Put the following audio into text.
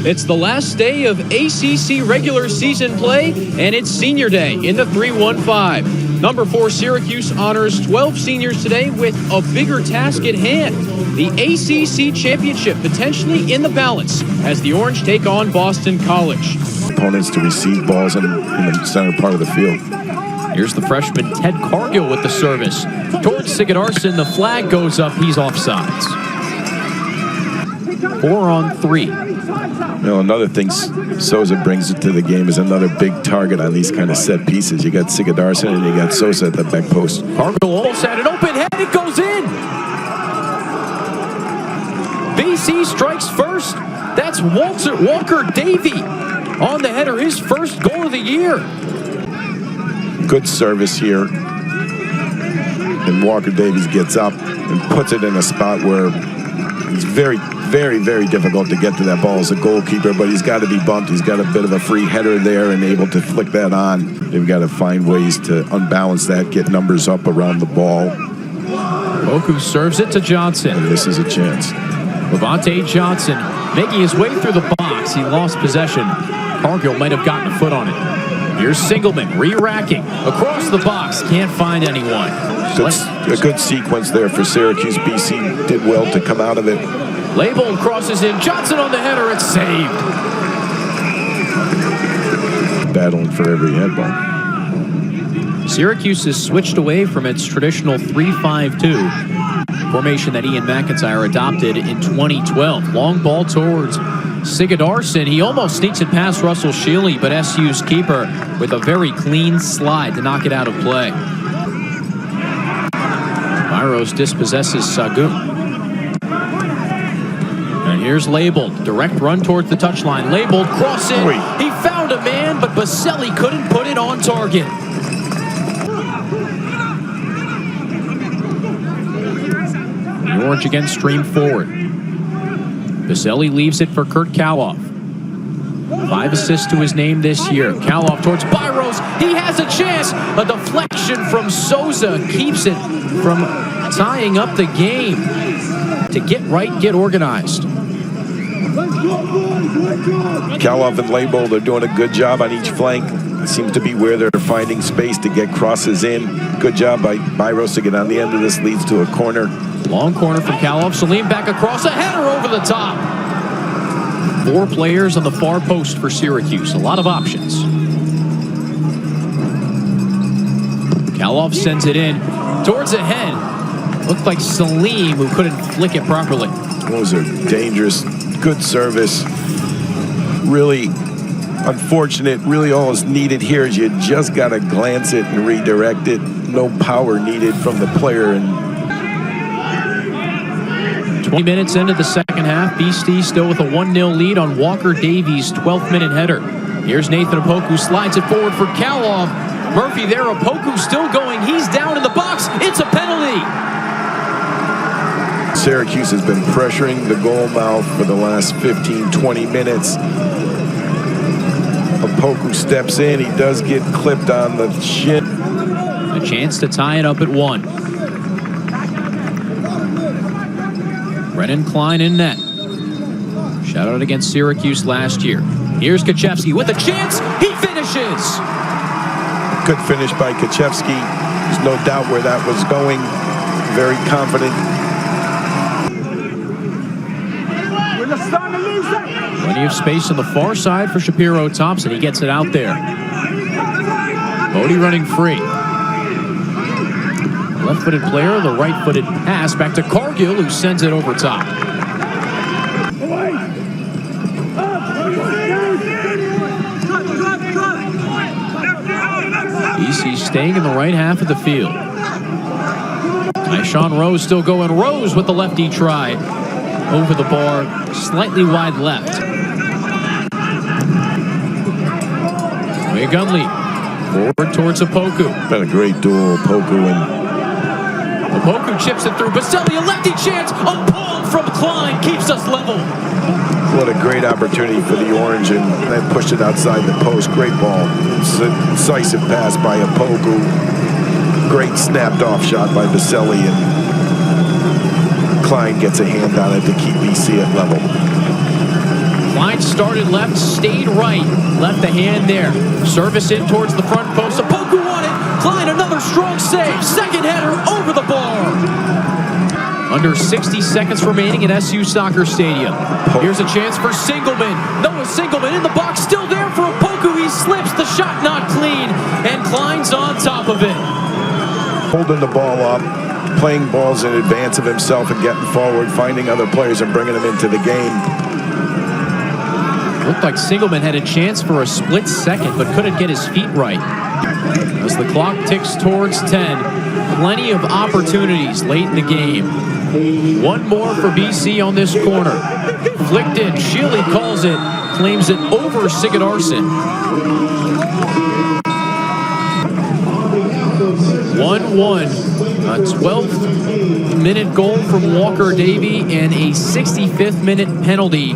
It's the last day of ACC regular season play, and it's senior day in the 3-1-5. Number 4 Syracuse honors 12 seniors today with a bigger task at hand. The ACC championship potentially in the balance as the Orange take on Boston College. Opponents to receive balls in the center part of the field. Here's the freshman Ted Cargill with the service. Towards Sigurdarsson, the flag goes up. He's offsides. 4 on 3. You know, another thing Sosa brings to the game is another big target on these kind of set pieces. You got Sigurdarsson and you got Sosa at the back post. Cargill almost had an open head. It goes in. BC strikes first. That's Walker Davey on the header. His first goal of the year. Good service here. And Walker Davies gets up and puts it in a spot where it's very, very difficult to get to that ball as a goalkeeper, but he's got to be bumped. He's got a bit of a free header there and able to flick that on. They've got to find ways to unbalance that, get numbers up around the ball. Oku serves it to Johnson. And this is a chance. Levante Johnson making his way through the box. He lost possession. Cargill might have gotten a foot on it. Here's Singleman re-racking across the box. Can't find anyone. A good sequence there for Syracuse. BC did well to come out of it. Label crosses in. Johnson on the header. It's saved. Battling for every head ball. Syracuse has switched away from its traditional 3-5-2 formation that Ian McIntyre adopted in 2012. Long ball towards Sigurdarsson. He almost sneaks it past Russell Shealy, but SU's keeper with a very clean slide to knock it out of play. Byros dispossesses Sagun. And here's Labeled. Direct run towards the touchline. Labeled, cross in. He found a man, but Baselli couldn't put it on target. The Orange again stream forward. Baselli leaves it for Kurt Kaloff. 5 assists to his name this year. Kaloff towards Byros. He has a chance. A deflection from Sosa keeps it from tying up the game. To get right, get organized. Kaloff and Label, they're doing a good job on each flank. It seems to be where they're finding space to get crosses in. Good job by Byros to get on the end of this. Leads to a corner. Long corner from Kaloff. Salim back across. A header over the top. 4 players on the far post for Syracuse. A lot of options. Kaloff sends it in towards the head. Looked like Salim who couldn't flick it properly. Those are dangerous. Good service. Really unfortunate. Really all is needed here is you just got to glance it and redirect it. No power needed from the player. And 20 minutes into the second half, BC still with a 1-0 lead on Walker Davies' 12th minute header. Here's Nathan Opoku, slides it forward for Kaloff. Murphy there, Opoku still going. He's down in the box. It's a penalty. Syracuse has been pressuring the goal mouth for the last 15-20 minutes. Opoku steps in. He does get clipped on the shin. A chance to tie it up at 1. Brennan Klein in net. Shout out against Syracuse last year. Here's Kaczewski with a chance. He finishes. Good finish by Kaczewski. There's no doubt where that was going. Very confident. Plenty of space on the far side for Shapiro Thompson. He gets it out there. Bodie running free. Left-footed player, the right-footed pass back to Cargill, who sends it over top. BC staying in the right half of the field. Tyshawn Rose still going. Rose with the lefty try. Over the bar, slightly wide left. Way Gunley forward towards Opoku. Been a great duel, Opoku and Opoku chips it through. Baselli, a lefty chance. A pull from Klein keeps us level. What a great opportunity for the Orange, and they pushed it outside the post. Great ball. Decisive pass by Opoku. Great snapped off shot by Baselli, and Klein gets a hand on it to keep BC at level. Klein started left, stayed right. Left the hand there. Service in towards the front post. Opoku on it. Klein, another strong save. Second header over the bar. Under 60 seconds remaining at SU Soccer Stadium. Here's a chance for Singleman. Noah Singleman in the box, still there for Opoku. He slips, the shot not clean, and Klein's on top of it. Holding the ball up, playing balls in advance of himself and getting forward, finding other players and bringing them into the game. Looked like Singleman had a chance for a split second, but couldn't get his feet right. As the clock ticks towards 10, plenty of opportunities late in the game. One more for BC on this corner. Flicked in, Shealy calls it, claims it over Sigurdarsson. 1-1. A 12th minute goal from Walker Davey and a 65th minute penalty